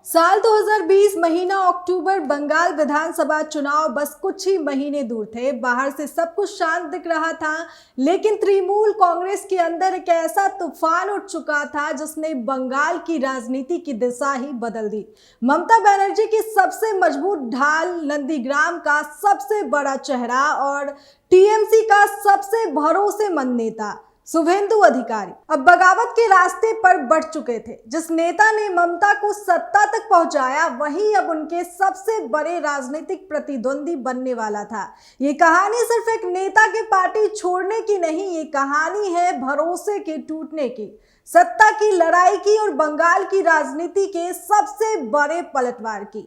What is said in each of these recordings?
साल 2020 महीना अक्टूबर। बंगाल विधानसभा चुनाव बस कुछ ही महीने दूर थे। बाहर से सब कुछ शांत दिख रहा था, लेकिन तृणमूल कांग्रेस के अंदर एक ऐसा तूफान उठ चुका था जिसने बंगाल की राजनीति की दिशा ही बदल दी। ममता बनर्जी की सबसे मजबूत ढाल, नंदीग्राम का सबसे बड़ा चेहरा और टीएमसी का सबसे भरोसेमंद नेता शुभेंदु अधिकारी अब बगावत के रास्ते पर बढ़ चुके थे। जिस नेता ने ममता को सत्ता तक पहुंचाया, वही अब उनके सबसे बड़े राजनीतिक प्रतिद्वंदी बनने वाला था। ये कहानी सिर्फ एक नेता के पार्टी छोड़ने की नहीं, ये कहानी है भरोसे के टूटने की, सत्ता की लड़ाई की और बंगाल की राजनीति के सबसे बड़े पलटवार की।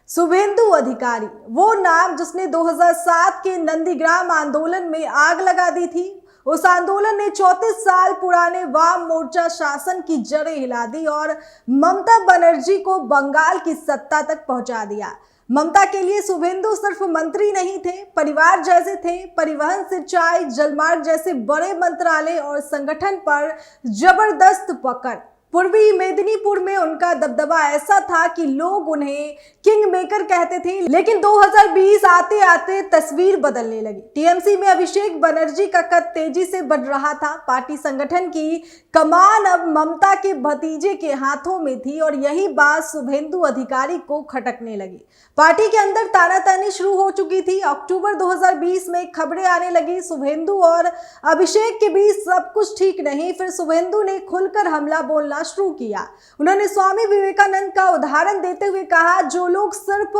शुभेंदु अधिकारी, वो नाम जिसने 2007 के नंदीग्राम आंदोलन में आग लगा दी थी। उस आंदोलन ने 34 साल पुराने वाम मोर्चा शासन की जड़ें हिला दी और ममता बनर्जी को बंगाल की सत्ता तक पहुंचा दिया। ममता के लिए शुभेंदु सिर्फ मंत्री नहीं थे, परिवार जैसे थे। परिवहन, सिंचाई, जलमार्ग जैसे बड़े मंत्रालय और संगठन पर जबरदस्त पकड़। पूर्वी मेदिनीपुर में उनका दबदबा ऐसा था कि लोग उन्हें किंग मेकर कहते थे। लेकिन 2020 आते आते तस्वीर बदलने लगी। टीएमसी में अभिषेक बनर्जी का कद तेजी से बढ़ रहा था। पार्टी संगठन की कमान अब ममता के भतीजे के हाथों में थी और यही बात शुभेंदु अधिकारी को खटकने लगी। पार्टी के अंदर तानातानी शुरू हो चुकी थी। अक्टूबर 2020 में खबरें आने लगी शुभेंदु और अभिषेक के बीच सब कुछ ठीक नहीं। फिर शुभेंदु ने खुलकर हमला बोलना शुरू किया। उन्होंने स्वामी विवेकानंद का उदाहरण देते हुए कहा, जो लोग सिर्फ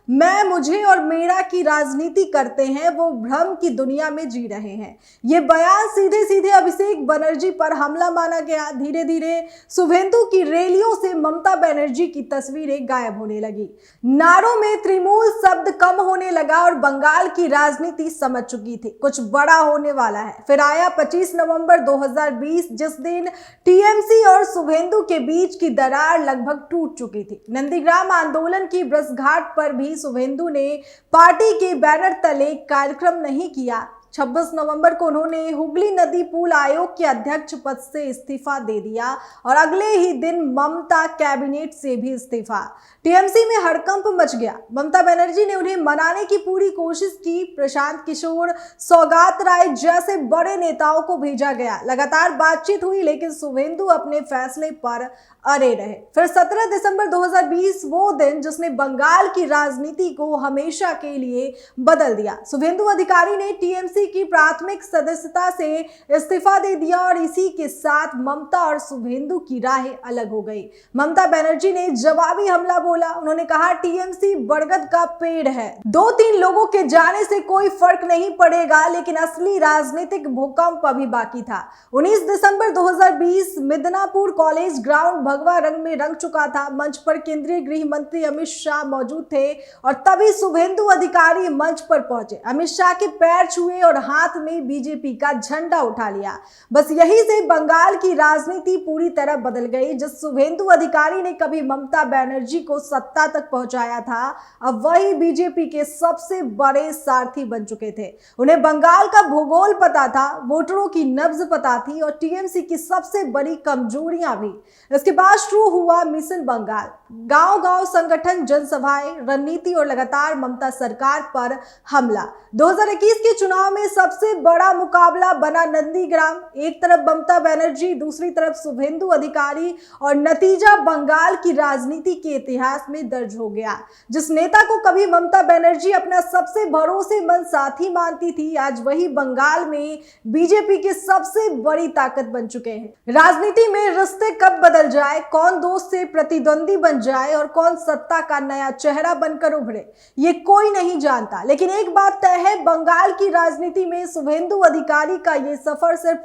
मैं, मुझे और मेरा की राजनीति करते हैं वो भ्रम की दुनिया में जी रहे हैं। ये बयान सीधे सीधे अभिषेक बनर्जी पर हमला माना गया। धीरे धीरे शुभेंदु की रैलियों से ममता बनर्जी की तस्वीरें गायब होने लगी। नारों में तृणमूल शब्द कम होने लगा और बंगाल की राजनीति समझ चुकी थी कुछ बड़ा होने वाला है। फिर आया 25 नवंबर 2020, जिस दिन टीएमसी और शुभेंदु के बीच की दरार लगभग टूट चुकी थी। नंदीग्राम आंदोलन की ब्रजघाट पर भी शुभेंदु ने पार्टी के बैनर तले कार्यक्रम नहीं किया। 26 नवंबर को उन्होंने हुगली नदी पुल आयोग के अध्यक्ष पद से इस्तीफा दे दिया और अगले ही दिन ममता कैबिनेट से भी इस्तीफा। टीएमसी में हड़कंप मच गया। ममता बनर्जी ने उन्हें मनाने की पूरी कोशिश की। प्रशांत किशोर, सौगात राय जैसे बड़े नेताओं को भेजा गया। लगातार बातचीत हुई, लेकिन शुभेंदु अपने फैसले पर अड़े रहे। फिर 17 दिसंबर 2020, वो दिन जिसने बंगाल की राजनीति को हमेशा के लिए बदल दिया। शुभेंदु अधिकारी ने टीएमसी की प्राथमिक सदस्यता से इस्तीफा दे दिया और इसी के साथ ममता और शुभेंदु की राहें अलग हो गई। ममता बनर्जी ने जवाबी हमला बोला। उन्होंने कहा, टीएमसी बरगद का पेड़ है, 2-3 लोगों के जाने से कोई फर्क नहीं पड़ेगा, लेकिन असली राजनीतिक भूकंप अभी बाकी था। 19 दिसंबर 2020, मिदनापुर कॉलेज ग्राउंड भगवा रंग में रंग चुका था। मंच पर केंद्रीय गृह मंत्री अमित शाह मौजूद थे और तभी शुभेंदु अधिकारी मंच पर पहुंचे। अमित शाह के पैर छुए और हाथ में बीजेपी का झंडा उठा लिया। बस यही से बंगाल की राजनीति पूरी तरह बदल गई। जिस शुभेंदु अधिकारी ने कभी ममता बनर्जी को सत्ता तक पहुंचाया था, अब वही बीजेपी के सबसे बड़े सारथी बन चुके थे। उन्हें बंगाल का भूगोल पता था, वोटरों की नब्ज पता थी और टीएमसी की सबसे बड़ी कमजोरियां भी। इसके बाद शुरू हुआ मिशन बंगाल। गांव-गांव संगठन, जनसभाएं, रणनीति और लगातार ममता सरकार पर हमला। 2021 के चुनाव में सबसे बड़ा मुकाबला बना नंदीग्राम। एक तरफ ममता बनर्जी, दूसरी तरफ शुभेंदु अधिकारी और नतीजा बंगाल की राजनीति के इतिहास में दर्ज हो गया। जिस नेता को कभी ममता बनर्जी अपना सबसे भरोसेमंद साथी मानती थी, आज वही बंगाल में बीजेपी की सबसे बड़ी ताकत बन चुके हैं। राजनीति में रिश्ते कब बदल जाए, कौन दोस्त से प्रतिद्वंदी बन जाए और कौन सत्ता का नया चेहरा बनकर उभरे, ये कोई नहीं जानता। लेकिन एक बात तय है, बंगाल की राजनीति में शुभेंदु अधिकारी का ये सफर सिर्फ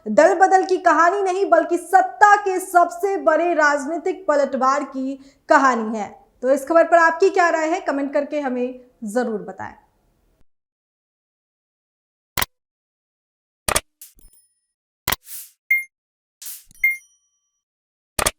दल बदल की कहानी नहीं, बल्कि सत्ता के सबसे बड़े राजनीतिक पलटवार की कहानी है। तो इस खबर पर आपकी क्या राय है, कमेंट करके हमें जरूर बताएं।